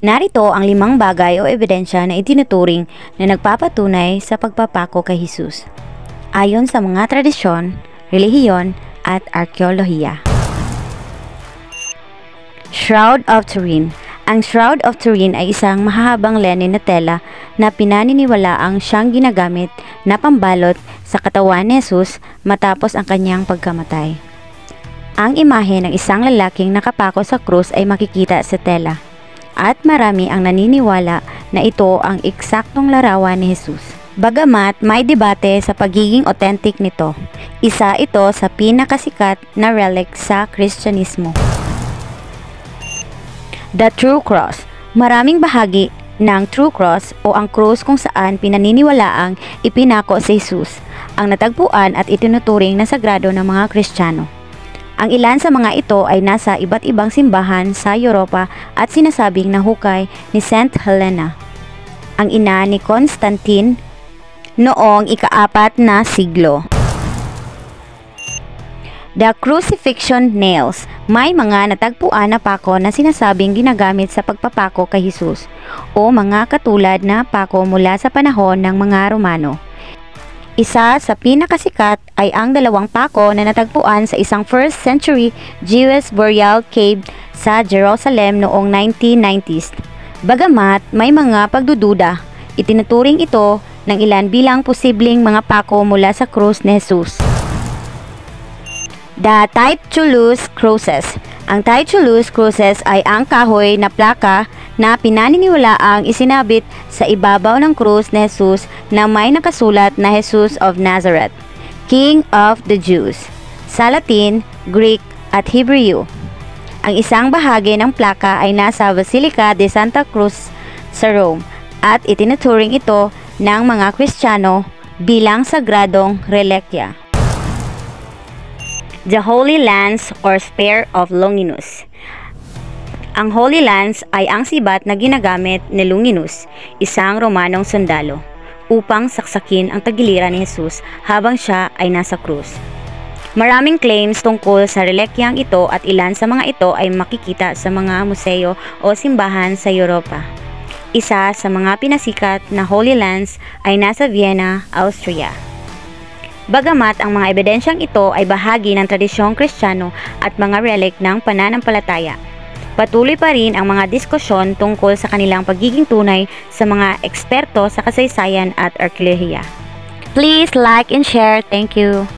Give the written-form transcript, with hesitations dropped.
Narito ang 5 bagay o ebidensya na itinuturing na nagpapatunay sa pagpapako kay Jesus, ayon sa mga tradisyon, relihiyon at arkeolohiya. Shroud of Turin. Ang Shroud of Turin ay isang mahahabang linen na tela na pinaniniwalaang siyang ginagamit na pambalot sa katawan ni Jesus matapos ang kanyang pagkamatay. Ang imahe ng isang lalaking nakapako sa krus ay makikita sa tela, at marami ang naniniwala na ito ang eksaktong larawan ni Jesus. Bagamat may debate sa pagiging authentic nito, isa ito sa pinakasikat na relic sa Kristyanismo. The True Cross. Maraming bahagi ng True Cross o ang krus kung saan pinaniniwalaang ipinako si Jesus ang natagpuan at itinuturing na sagrado ng mga Kristiyano. Ang ilan sa mga ito ay nasa iba't ibang simbahan sa Europa at sinasabing nahukay ni Saint Helena, ang ina ni Constantine, noong ika-4 na siglo. The Crucifixion Nails. May mga natagpuan na pako na sinasabing ginagamit sa pagpapako kay Jesus o mga katulad na pako mula sa panahon ng mga Romano. Isa sa pinakasikat ay ang 2 pako na natagpuan sa isang 1st century Jewish burial cave sa Jerusalem noong 1990s. Bagamat may mga pagdududa, itinuturing ito ng ilan bilang posibleng mga pako mula sa krus ni Jesus. The Titulus Crosses. Ang Titulus Crosses ay ang kahoy na plaka na pinaniniwalaang isinabit sa ibabaw ng krus ni Jesus na may nakasulat na Jesus of Nazareth, King of the Jews, sa Latin, Greek at Hebrew. Ang isang bahagi ng plaka ay nasa Basilica de Santa Cruz sa Rome at itinuturing ito ng mga Kristiyano bilang sagradong relikya. The Holy Lance or Spear of Longinus. Ang Holy Lance ay ang sibat na ginagamit ni Longinus, isang Romanong sundalo, upang saksakin ang tagiliran ni Jesus habang siya ay nasa krus. Maraming claims tungkol sa relikyang ito at ilan sa mga ito ay makikita sa mga museo o simbahan sa Europa. Isa sa mga pinasikat na Holy Lance ay nasa Vienna, Austria. Bagamat ang mga ebidensyang ito ay bahagi ng tradisyong Kristiyano at mga relic ng pananampalataya, patuloy pa rin ang mga diskusyon tungkol sa kanilang pagiging tunay sa mga eksperto sa kasaysayan at arkeolohiya. Please like and share. Thank you.